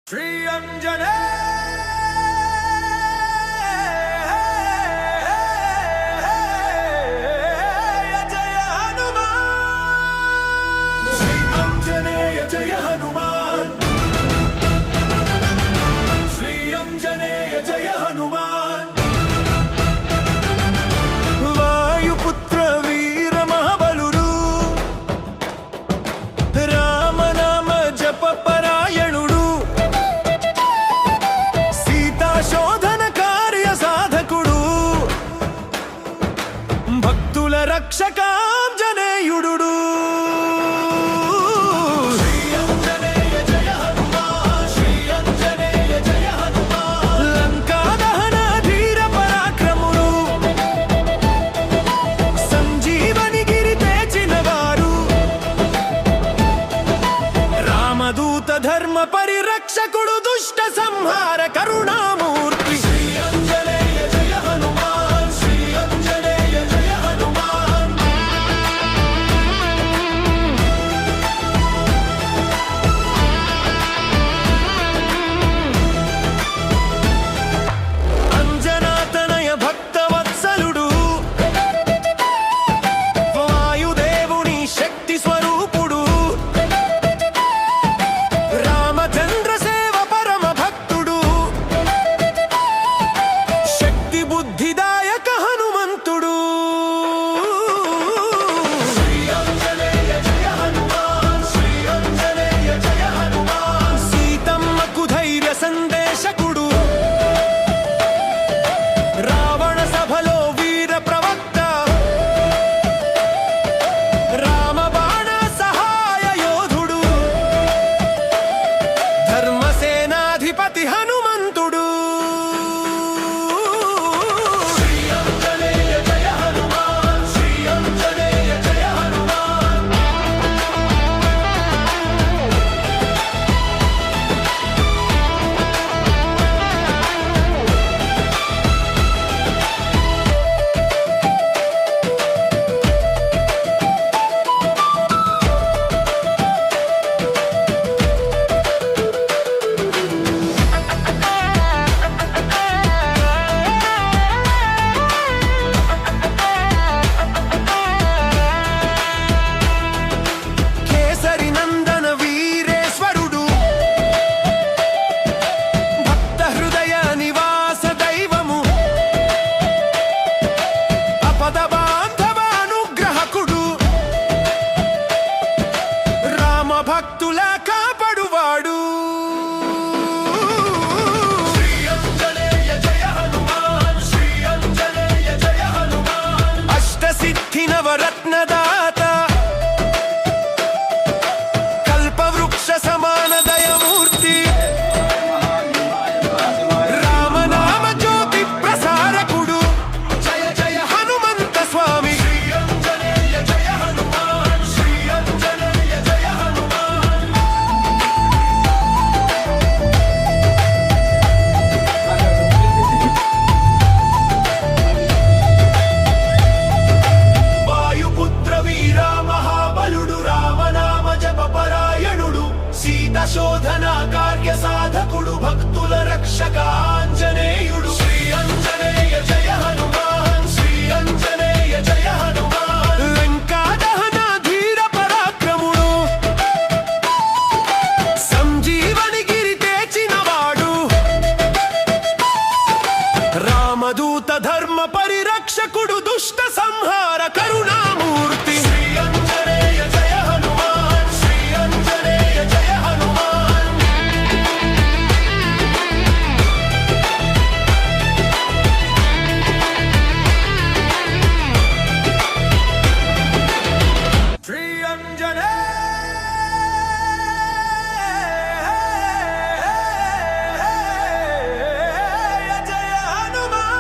श्री अंजनेय जय हनुमान। श्री अंजनेय जय हनुमान। श्री अंजनेय जय हनुमान। वायुपुत्र वीर महाबलुडु राम नाम जप परायणुडु శోధన కార్య సాధకుడు భక్తుల రక్షకాంజనేయుడు శ్రీ అంజనేయ జయ హనుమాన్। శ్రీ అంజనేయ జయ హనుమాన్। లంకా దహన ధీర పరాక్రముడు సంజీవని గిరి తెచిన వారు రామదూత ధర్మ పరిరక్షకుడు దుష్ట సంహార కరుణామూర్తి సందేశకుడు రావణ సభలో వీర ప్రవక్త రామబాణ సహాయ యోధుడు ధర్మసేనాధిపతి హనుమంతుడు శ్రీ అంజనేయ జయ హనుమాన్। శ్రీ అంజనేయ జయ హనుమాన్। భక్తుల కాపాడువాడు శ్రీ అంజనేయ జయ హనుమాన్। శ్రీ అంజనేయ జయ హనుమాన్। అష్టసిద్ధి నవరత్నదాత కల్పవృక్ష సమాన దయమూర్తి రామనామ జ్యోతి ప్రసారకుడు జయ జయ హనుమంత స్వామి శ్రీ అంజనేయ జయ హనుమాన్। శ్రీ అంజనేయ జయ శోధన కార్య సాధకుడు భక్తుల రక్షక ఆంజనేయుడు శ్రీ అంజనేయ జయ హనుమాన్। శ్రీ అంజనేయ జయ హనుమాన్। లంకా దహన ధీర పరాక్రముడు సంజీవని గిరి తెచిన వాడు రామదూత ధర్మ పరిరక్షకుడు దుష్ట సంహార కరుణామూర్తి శ్రీ అంజనేయ జయ హనుమాన్। శ్రీ అంజనేయ జయ హనుమాన్। శ్రీ అంజనేయ జయ హనుమాన్।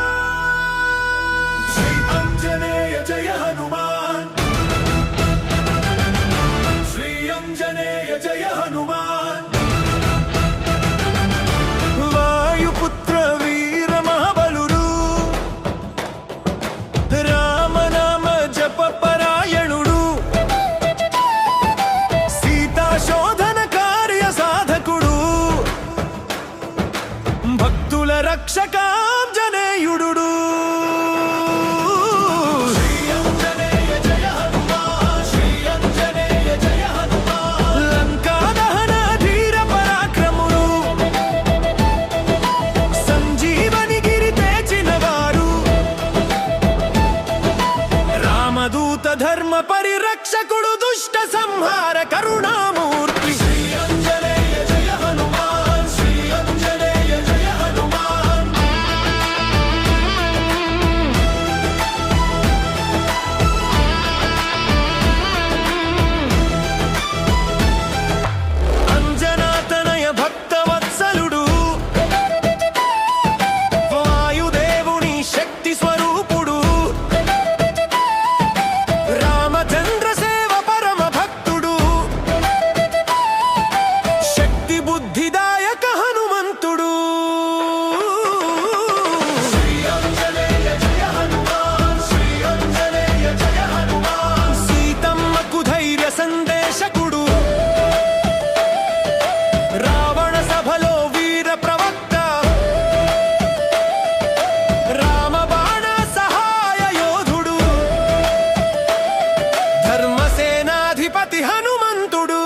రక్షకాంజనేయుడు ధర్మ పరిరక్షకుడు దుష్ట సంహార కరుణామూర్తి శ్రీ అంజనేయ జయ హనుమాన్ శ్రీ అంజనేయ జయ హనుమాన్ అంజనాతనయ భక్తవత్సలుడు వాయుదేవుని శక్తి స్వరూపుడు బుద్ధిదాయక హనుమంతుడు శ్రీ అంజనేయ జయ హనుమాన్ శ్రీ అంజనేయ జయ హనుమాన్ సీతమ్మకు ధైర్య సందేశకుడు రావణ సభలో వీర ప్రవక్త రామబాణ సహాయ యోధుడు ధర్మసేనాధిపతి హనుమంతుడు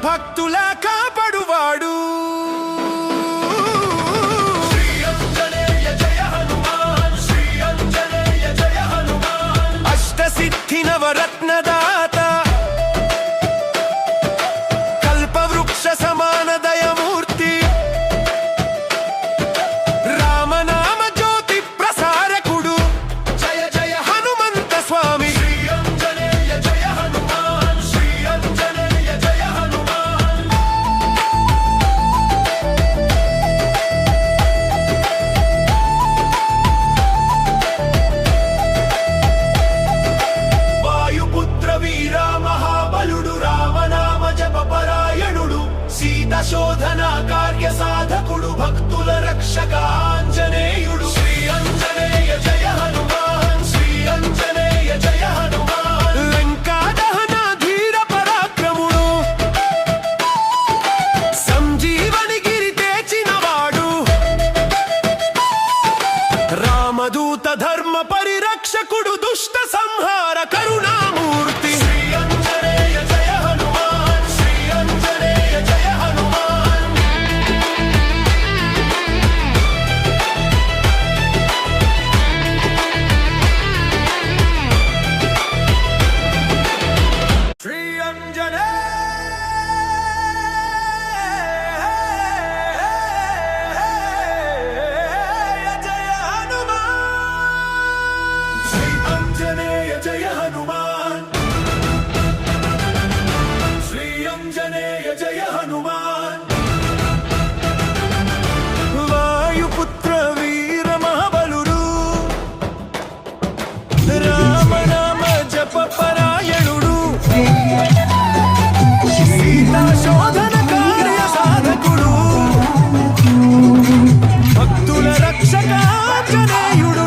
భక్తుల కాపాడువాడు శ్రీ అంజనేయ జయ హనుమాన్ శ్రీ అంజనేయ జయ హనుమాన్ అష్టసిద్ధి నవరత్నదాత కల్పవృక్ష సమాన దయమూర్తి రామనామ జ్యోతి ప్రసారకుడు జయ జయ హనుమంత స్వామి శ్రీ అంజనేయ జయ హనుమాన్ శ్రీ అంజనేయ జయ శోధన కార్య సాధకుడు భక్తుల రక్షక ఆంజనేయుడు శ్రీ అంజనేయ జయ హనుమాన్ శ్రీ అంజనేయ జయ హనుమాన్ లంకా దహన ధీర పరాక్రముడు సంజీవని గిరి తెచ్చినవాడు రామదూత ధర్మ పరిరక్షకుడు దుష్ట సంహార కరుణామూర్తి శ్రీ అంజనేయ జయ హనుమాన్ శ్రీ అంజనేయ జయ హనుమాన్ శ్రీ అంజనేయ జయ హనుమాన్ శ్రీ అంజనేయ జయ హనుమాన్ శ్రీ అంజనేయ జయ హనుమాన్ వాయుపుత్ర వీర మహాబలుడు రామనామ జప పరాయణుడు సీతా శోధన కార్య సాధకుడు భక్తుల రక్షక ఆంజనేయుడు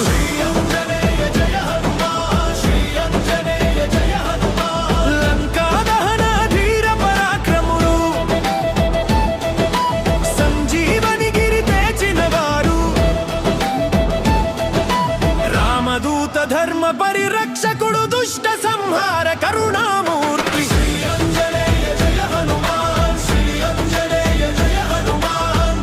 శ్రీ అంజనేయ జయ హనుమాన్ శ్రీ అంజనేయ జయ హనుమాన్ లంకా దహన ధీర పరాక్రముడు సంజీవని గిరి తెచ్చినవారు రామదూత ధర్మ పరిరక్షకుడు దుష్ట సంహార కరుణామూర్తి శ్రీ అంజనేయ జయ హనుమాన్ శ్రీ అంజనేయ జయ హనుమాన్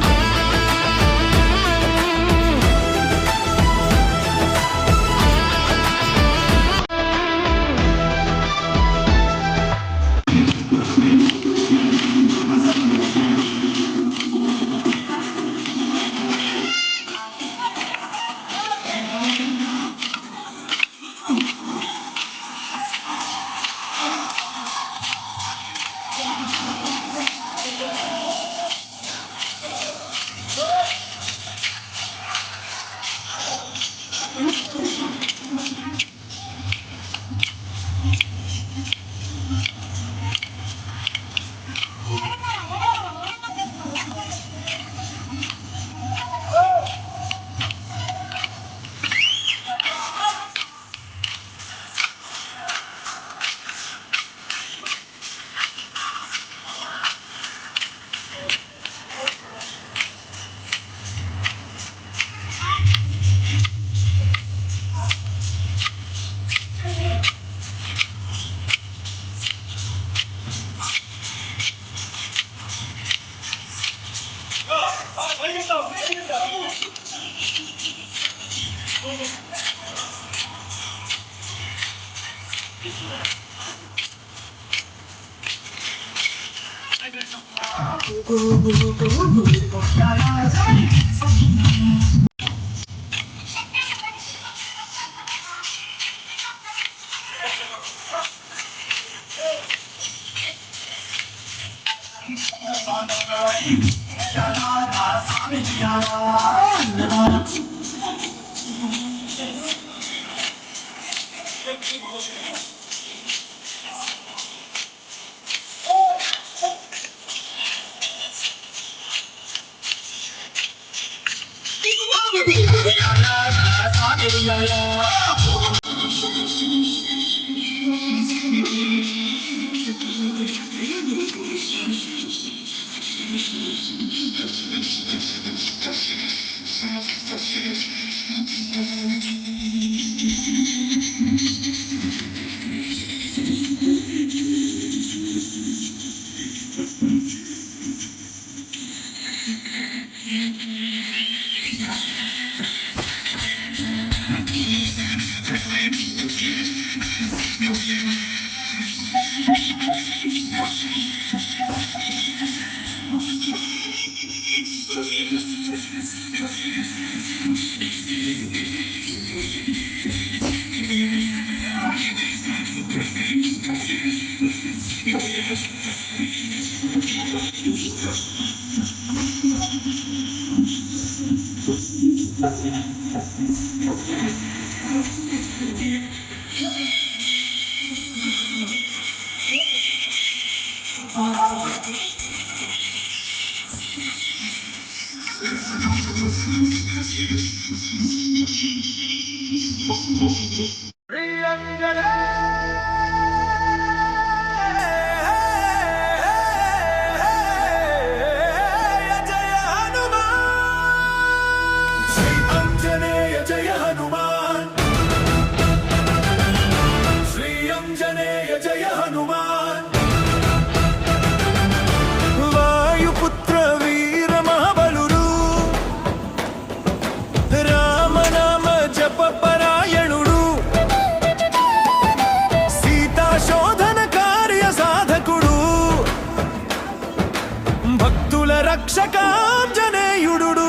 రక్షకాంజనేయుడు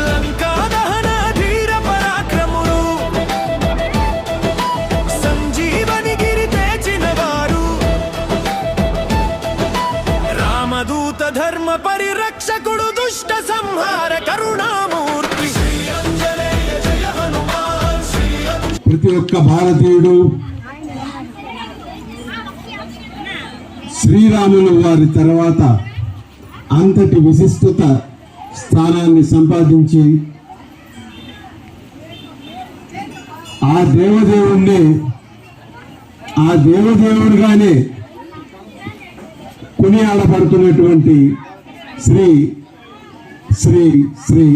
లంకా దహన ధీర పరాక్రముడు సంజీవని గిరి తెచిన వారు రామదూత ధర్మ పరిరక్షకుడు దుష్ట సంహార కరుణామూర్తి ప్రతి ఒక్క భారతీయుడు శ్రీరాములు వారి తర్వాత అంతటి విశిష్టత స్థానాన్ని సంపాదించి ఆ దేవదేవుడిగానే కొనియాడబడుతున్నటువంటి శ్రీ శ్రీ శ్రీ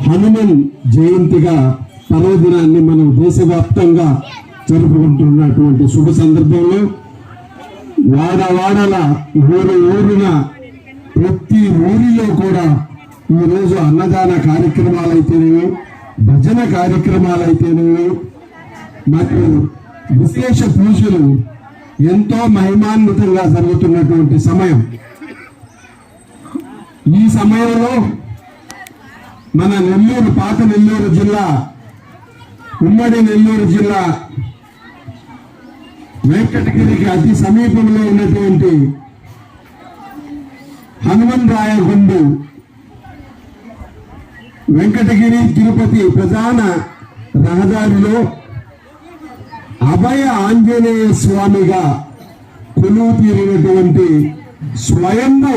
హనుమన్ జయంతిగా పర్వదినాన్ని మనం దేశవ్యాప్తంగా జరుపుకుంటున్నటువంటి శుభ సందర్భంలో వాడవాడల ఊరున ప్రతి ఊరిలో కూడా ఈరోజు అన్నదాన కార్యక్రమాలైతేనేవి భజన కార్యక్రమాలైతేనేవి మరియు విశేష పూజలు ఎంతో మహిమాన్వితంగా జరుగుతున్నటువంటి సమయం. ఈ సమయంలో మన నెల్లూరు పాత నెల్లూరు జిల్లా ఉమ్మడి నెల్లూరు జిల్లా వెంకటగిరికి అతి సమీపంలో ఉన్నటువంటి హనుమంతరాయగుండు వెంకటగిరి తిరుపతి ప్రధాన రహదారిలో అభయ ఆంజనేయ స్వామిగా కొలువు తీరినటువంటి స్వయంభు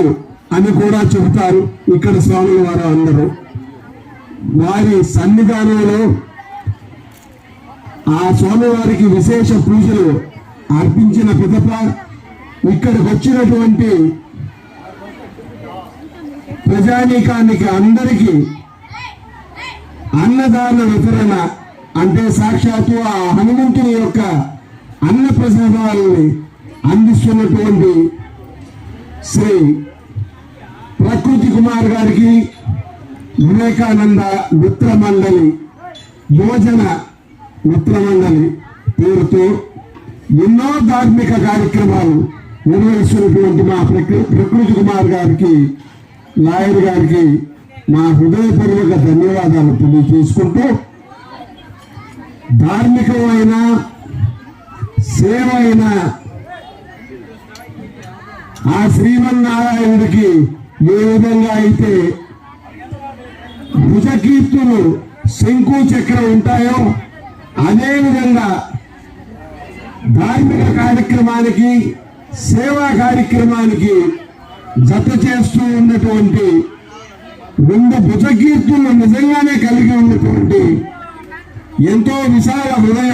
అని కూడా చెబుతారు ఇక్కడ స్వాముల వారు అందరూ. వారి సన్నిధానంలో ఆ స్వామివారికి విశేష పూజలు అర్పించిన పిదప ఇక్కడికి వచ్చినటువంటి ప్రజానీకానికి అందరికీ అన్నదాన వితరణ అంటే సాక్షాత్తు ఆ హనుమంతుని యొక్క అన్న ప్రసాదాలని అందిస్తున్నటువంటి శ్రీ ప్రకృతి కుమార్ గారికి వివేకానంద మిత్ర మండలి యువజన మిత్ర మండలి పేరుతో ఎన్నో ధార్మిక కార్యక్రమాలు నిర్వహిస్తున్నటువంటి మా ప్రకృతి కుమార్ గారికి, లాయర్ గారికి మా హృదయపూర్వక ధన్యవాదాలు తెలియజేసుకుంటూ, ధార్మికమైన సేవ అయిన ఆ శ్రీమన్నారాయణుడికి ఏ విధంగా అయితే భుజకీర్తులు శంకు చక్రం ఉంటాయో అదే విధంగా ధార్మిక కార్యక్రమానికి సేవా కార్యక్రమానికి జత చేస్తూ ఉన్నటువంటి రెండు భుజకీర్తులు నిజంగానే కలిగి ఉన్నటువంటి ఎంతో విశాల హృదయ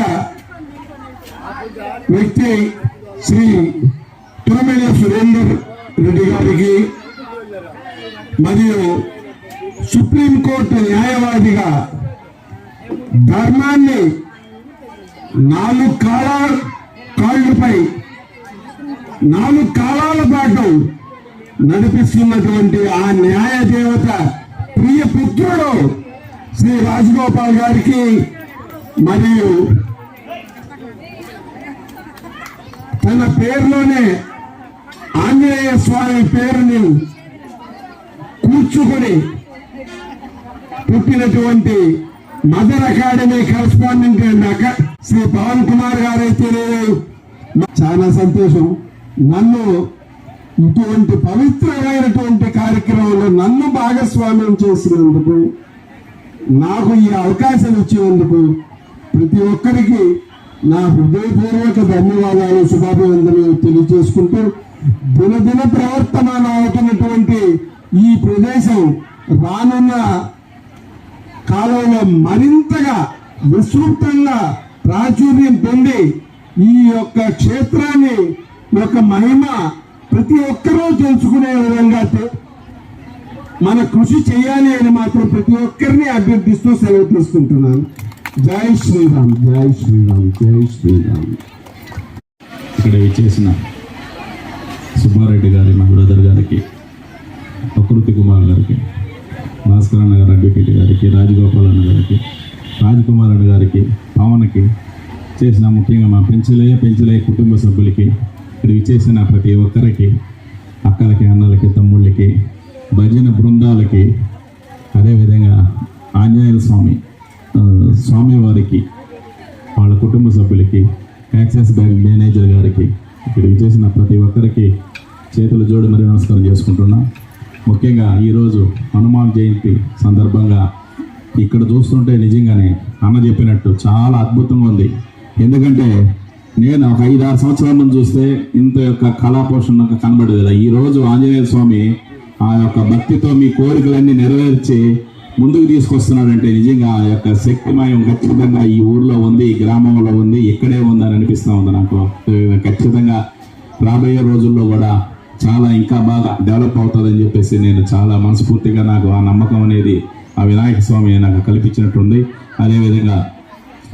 వ్యక్తి శ్రీ తురమెల సురేందర్ రెడ్డి గారికి మరియు సుప్రీంకోర్టు న్యాయవాదిగా ధర్మాన్ని 4 కాళ్ళపై 4 కాలాల పాటు నడిపిస్తున్నటువంటి ఆ న్యాయ దేవత ప్రియ పుత్రుడు శ్రీ రాజగోపాల్ గారికి మరియు తన పేరులోనే ఆంజనేయ స్వామి పేరుని కూర్చుకొని పుట్టినటువంటి mother academy correspondent Shri Pavan Kumar గారైతే చాలా సంతోషం. నన్ను ఇటువంటి పవిత్రమైనటువంటి కార్యక్రమంలో నన్ను భాగస్వామ్యం చేసినందుకు, నాకు ఈ అవకాశం ఇచ్చినందుకు ప్రతి ఒక్కరికి నా హృదయపూర్వక ధన్యవాదాలు, శుభాభివందనలు తెలియజేసుకుంటూ, దినదిన ప్రవర్తమాన అవుతున్నటువంటి ఈ ప్రదేశం రానున్న కాలంలో మరింతగా విస్తృతంగా ప్రాచుర్యం పొంది ఈ యొక్క క్షేత్రాన్ని యొక్క మహిమ ప్రతి ఒక్కరూ తెలుసుకునే విధంగా మన కృషి చేయాలి అని మాత్రం ప్రతి ఒక్కరిని అభ్యర్థిస్తూ సెలవు తీసుకుంటున్నాను. జై శ్రీరామ్, జై శ్రీరామ్, జై శ్రీరామ్. ఇక్కడ చేసిన సుబ్బారెడ్డి గారి, మా బ్రదర్ గారికి, ప్రకృతి కుమార్ గారికి, భాస్కర్ అన్న గారు, అడ్వకేట్ గారికి, రాజగోపాల్ అన్న గారికి, రాజ్కుమార్ అన్న గారికి, పవన్కి చేసిన, ముఖ్యంగా మా పెంచలయ్య కుటుంబ సభ్యులకి, ఇక్కడ విచ్చేసిన ప్రతి ఒక్కరికి, అక్కలకి, అన్నలకి, తమ్ముళ్ళకి, భజన బృందాలకి, అదేవిధంగా ఆంజనేయ స్వామి వారికి, వాళ్ళ కుటుంబ సభ్యులకి, యాక్సిస్ బ్యాంక్ మేనేజర్ గారికి, ఇక్కడ విచ్చేసిన ప్రతి ఒక్కరికి చేతులు జోడి మరీ నమస్కారం చేసుకుంటున్నా. ముఖ్యంగా ఈరోజు హనుమాన్ జయంతి సందర్భంగా ఇక్కడ చూస్తుంటే నిజంగానే అన్న చెప్పినట్టు చాలా అద్భుతంగా ఉంది. ఎందుకంటే నేను ఒక 5-6 సంవత్సరాల నుంచి చూస్తే ఇంత యొక్క కళాపోషణ నాకు కనబడేది కదా. ఈరోజు ఆంజనేయ స్వామి ఆ యొక్క భక్తితో మీ కోరికలన్నీ నెరవేర్చి ముందుకు తీసుకొస్తున్నాడంటే నిజంగా ఆ యొక్క శక్తిమయం ఖచ్చితంగా ఈ ఊర్లో ఉంది, ఈ గ్రామంలో ఉంది, ఇక్కడే ఉందని అనిపిస్తూ ఉంది నాకు. ఖచ్చితంగా రాబోయే రోజుల్లో కూడా చాలా ఇంకా బాగా డెవలప్ అవుతుందని చెప్పేసి నేను చాలా మనస్ఫూర్తిగా, నాకు ఆ నమ్మకం అనేది ఆ వినాయక స్వామి నాకు కల్పించినట్టుంది. అదేవిధంగా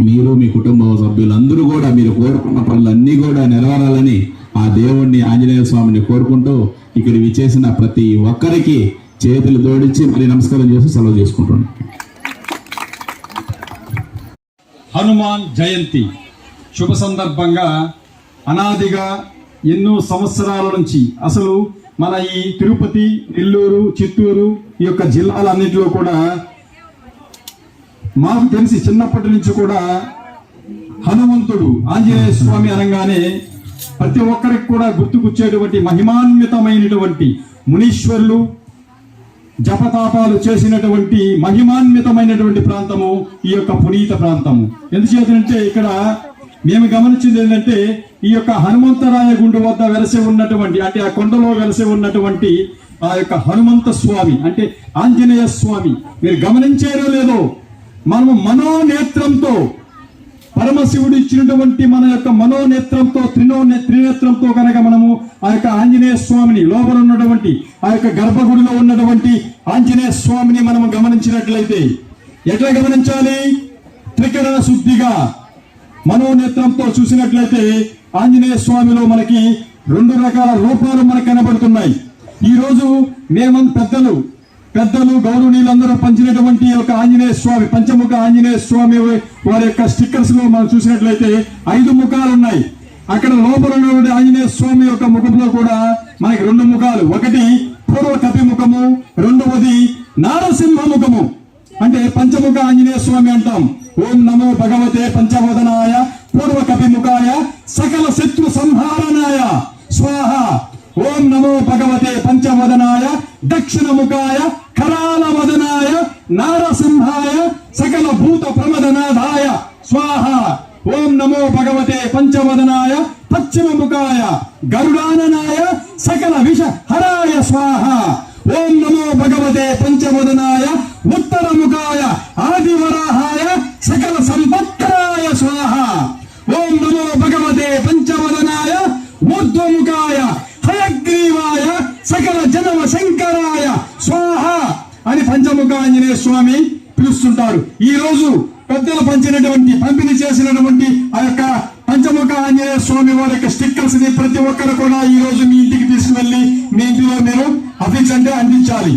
మీరు, మీ కుటుంబ సభ్యులందరూ కూడా మీరు కోరుకున్న పనులన్నీ కూడా నెరవేరాలని ఆ దేవుణ్ణి, ఆంజనేయ స్వామిని కోరుకుంటూ ఇక్కడ విచ్చేసిన ప్రతి ఒక్కరికి చేతులు జోడించి మరి నమస్కారం చేసి సెలవు చేసుకుంటున్నాను. హనుమాన్ జయంతి శుభ సందర్భంగా అనాదిగా ఎన్నో సంవత్సరాల నుంచి అసలు మన ఈ తిరుపతి, నెల్లూరు, చిత్తూరు ఈ యొక్క జిల్లాలన్నింటిలో కూడా మాకు తెలిసి చిన్నప్పటి నుంచి కూడా హనుమంతుడు, ఆంజనేయ స్వామి అనగానే ప్రతి ఒక్కరికి కూడా గుర్తుకొచ్చేటువంటి మహిమాన్వితమైనటువంటి మునీశ్వరులు, జపతాపాలు చేసినటువంటి మహిమాన్వితమైనటువంటి ప్రాంతము ఈ యొక్క పునీత ప్రాంతము. ఎందుచేతంటే ఇక్కడ మేము గమనించింది ఏంటంటే ఈ యొక్క హనుమంతరాయ గుండు వద్ద వెలసి ఉన్నటువంటి, అంటే ఆ కొండలో వెలసి ఉన్నటువంటి ఆ యొక్క హనుమంత స్వామి అంటే ఆంజనేయ స్వామి మీరు గమనించారో లేదో, మనము మనోనేత్రంతో, పరమశివుడు ఇచ్చినటువంటి మన యొక్క మనోనేత్రంతో, త్రినేత్రంతో కనుక మనము ఆ యొక్క ఆంజనేయ స్వామిని, లోపల ఉన్నటువంటి ఆ యొక్క గర్భగుడిలో ఉన్నటువంటి ఆంజనేయ స్వామిని మనము గమనించినట్లయితే ఎట్లా గమనించాలి? త్రికరణ శుద్ధిగా మనోనేత్రంతో చూసినట్లయితే ఆంజనేయ స్వామిలో మనకి రెండు రకాల రూపాలు మనకు కనబడుతున్నాయి. ఈ రోజు పెద్దలు గౌరవనీయులందరూ పంచినటువంటి ఒక ఆంజనేయ స్వామి, పంచముఖ ఆంజనేయ స్వామి వారి యొక్క స్టిక్కర్స్ లో మనం చూసినట్లయితే 5 ముఖాలు ఉన్నాయి. అక్కడ లోపల ఉన్నటువంటి ఆంజనేయ స్వామి యొక్క ముఖంలో కూడా మనకి 2 ముఖాలు, ఒకటి పూర్వ కపి ముఖము, రెండవది నారసింహ ముఖము. అంటే పంచముఖ ఆంజనేయ స్వామి అంటాం. ఓం నమో భగవతే పంచవదనాయ పూర్వ కపి ముఖాయ సకల శత్రు సంహారణాయ స్వాహ. ఓం నమో భగవతే పంచవదనాయ దక్షిణ ముఖాయ కరాల వదనాయ నారసింహాయ సకల భూత ప్రమదనాథాయ స్వాహ. ఓం నమో భగవతే పంచవదనాయ పశ్చిమ ముఖాయ గరుడాననాయ సకల విష హరాయ స్వాహ. ఓం నమో భగవతే పంచవదనాయ ఉత్తర ముఖాయ ఆదివరాహాయ సకల సంపత్కరాయ స్వాహ. ఓం నమో భగవతే పంచవదనాయ ఊర్ధ్వముఖాయ హయగ్రీవాయ సకల జనమ శంకరాయ స్వాహ అని పంచముఖ ఆంజనేయ స్వామి పిలుస్తుంటారు. ఈ రోజు పెద్దలు పంపిణీ చేసినటువంటి ఆ యొక్క పంచముఖ ఆంజనేయ స్వామి వారి యొక్క స్టిక్కర్స్ ని ప్రతి ఒక్కరు కూడా ఈ రోజు మీ ఇంటికి తీసుకువెళ్ళి మీ ఇంటిలో మీరు అఫిక్స్ అంటే అందించాలి.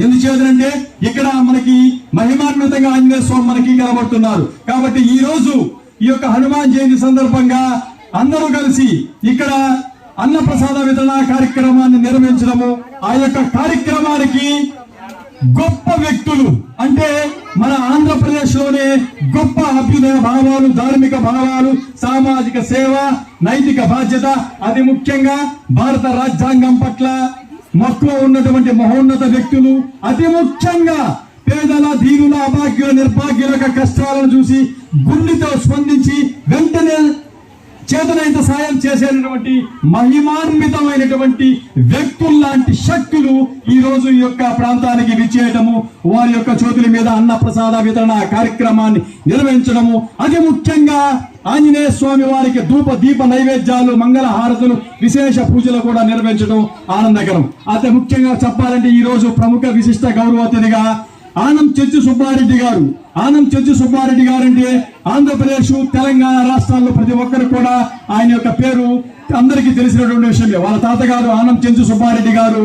ఎందుచేతంటే ఇక్కడ మనకి మహిమాన్వితంగా ఆంజనేయ స్వామి మనకి కనబడుతున్నారు. కాబట్టి ఈ రోజు ఈ యొక్క హనుమాన్ జయంతి సందర్భంగా అందరూ కలిసి ఇక్కడ అన్నప్రసాద వితరణ కార్యక్రమాన్ని నిర్వహించడము, ఆ యొక్క కార్యక్రమానికి గొప్ప వ్యక్తులు అంటే మన ఆంధ్రప్రదేశ్ లోనే గొప్ప అభ్యుదయ భావాలు, ధార్మిక భావాలు, సామాజిక సేవ, నైతిక బాధ్యత, అది ముఖ్యంగా భారత రాజ్యాంగం పట్ల మక్కువ ఉన్నటువంటి మహోన్నత వ్యక్తులు, అతి ముఖ్యంగా పేదల, దీనుల, అభాగ్యుల, నిర్భాగ్యుల యొక్క కష్టాలను చూసి గుండెతో స్పందించి వెంటనే చేతనైన సాయం చేసేటటువంటి మహిమాన్వితమైనటువంటి వ్యక్తుల్లాంటి శక్తులు ఈ రోజు ఈ యొక్క ప్రాంతానికి విచ్చేయటము, వారి యొక్క చేతుల మీద అన్న ప్రసాద వితరణ కార్యక్రమాన్ని నిర్వహించడము, అది ముఖ్యంగా ఆంజనేయ స్వామి వారికి ధూప దీప నైవేద్యాలు, మంగళ హారతులు, విశేష పూజలు కూడా నిర్వహించడం ఆనందకరం. అతి ముఖ్యంగా చెప్పాలంటే ఈ రోజు ప్రముఖ విశిష్ట గౌరవ అతిథిగా ఆనం చెంచు సుబ్బారెడ్డి గారు. ఆనం చెంచు సుబ్బారెడ్డి గారు అంటే ఆంధ్రప్రదేశ్, తెలంగాణ రాష్ట్రాల్లో ప్రతి ఒక్కరు కూడా ఆయన యొక్క పేరు అందరికీ తెలిసినటువంటి విషయమే. వాళ్ళ తాతగారు ఆనం చెంచు సుబ్బారెడ్డి గారు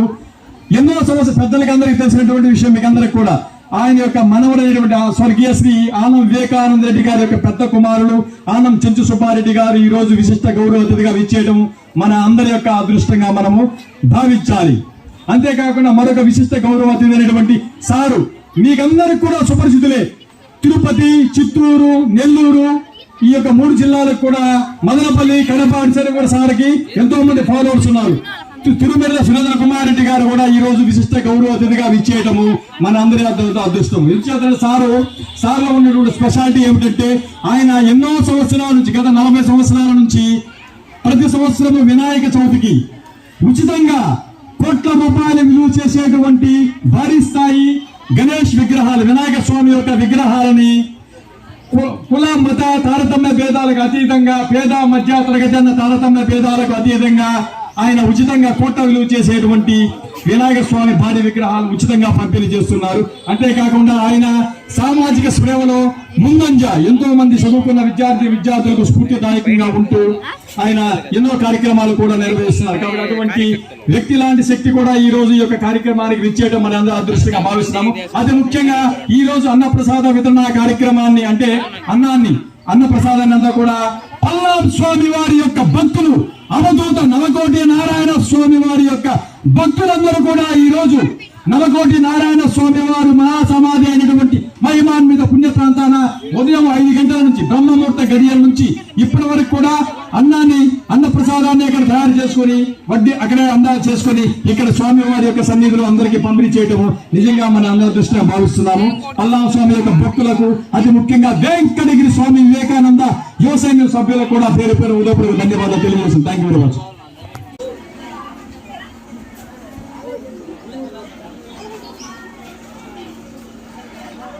ఎన్నో సంవత్సరాలు పెద్దలకి అందరికీ తెలిసినటువంటి విషయం మీకు అందరికి కూడా. ఆయన యొక్క మనవడైనటువంటి స్వర్గీయ శ్రీ ఆనం వివేకానంద రెడ్డి గారి యొక్క పెద్ద కుమారుడు ఆనం చెంచు సుబ్బారెడ్డి గారు ఈ రోజు విశిష్ట గౌరవ అతిథిగా విచ్చేయడం మన అందరి యొక్క అదృష్టంగా మనము భావించాలి. అంతేకాకుండా మరొక విశిష్ట గౌరవ అతిథి అయినటువంటి సారు మీకందరికి కూడా సుపరిచితులే. తిరుపతి, చిత్తూరు, నెల్లూరు ఈ యొక్క 3 జిల్లాలకు కూడా మదనపల్లి, కడప కూడా సార్కి ఎంతో మంది ఫాలోవర్స్ ఉన్నారు. తిరుమల సురేంద్ర కుమార్ రెడ్డి గారు కూడా ఈ రోజు విశిష్ట గౌరవ అతిథిగా విచ్చేయటము మన అందరి అదృష్టం. సార్లో ఉన్నటువంటి స్పెషాలిటీ ఏమిటంటే ఆయన ఎన్నో సంవత్సరాల నుంచి, గత 40 సంవత్సరాల నుంచి ప్రతి సంవత్సరం వినాయక చవితికి ఉచితంగా కోట్ల రూపాయలు విలువ చేసేటువంటి భారీ స్థాయి గణేష్ విగ్రహాలు, వినాయక స్వామి యొక్క విగ్రహాలని కుల మత తారతమ్య భేదాలకు అతీతంగా, పేద మధ్య తరగతి అన్న తారతమ్య భేదాలకు అతీతంగా ఆయన ఉచితంగా కోట్ల విలువ చేసేటువంటి వినాయక స్వామి భారీ విగ్రహాలు ఉచితంగా పంపిణీ చేస్తున్నారు. అంతేకాకుండా ఆయన సామాజిక సేవలో ముందంజ, ఎంతో మంది చదువుకున్న విద్యార్థులకు స్ఫూర్తిదాయకంగా ఉంటూ ఆయన ఎన్నో కార్యక్రమాలు కూడా నిర్వహిస్తున్నారు. కాబట్టి అటువంటి వ్యక్తి లాంటి శక్తి కూడా ఈ రోజు ఈ యొక్క కార్యక్రమానికి విచ్చేయడం మన అందరూ అదృష్టంగా భావిస్తున్నాము. అది ముఖ్యంగా ఈ రోజు అన్నప్రసాద వితరణ కార్యక్రమాన్ని అంటే అన్నప్రసాదాన్ని అంతా కూడా పల్లాం స్వామి వారి యొక్క భక్తులు, అవధూత నవకోటి నారాయణ స్వామి వారి యొక్క భక్తులందరూ కూడా ఈ రోజు నవకోటి నారాయణ స్వామి వారు మహాసమాధి అయినటువంటి మహిమాన్విత పుణ్య ప్రాంతాన ఉదయం 5 గంటల నుంచి బ్రహ్మముహూర్త గడియల నుంచి ఇప్పటి వరకు కూడా అన్న ప్రసాదాన్ని ఇక్కడ తయారు చేసుకుని అక్కడే అందాలు చేసుకుని ఇక్కడ స్వామి వారి యొక్క సన్నిధిలో అందరికీ పంపిణీ చేయటము నిజంగా మన అందరి దృష్టిగా భావిస్తున్నాము. పల్లాం స్వామి యొక్క భక్తులకు, అతి ముఖ్యంగా వెంకటగిరి స్వామి వివేకానంద యువ సైన్య సభ్యులకు కూడా పేరు ఉదయపూర్వక ధన్యవాదాలు తెలియజేస్తున్నాను. Thank you very much.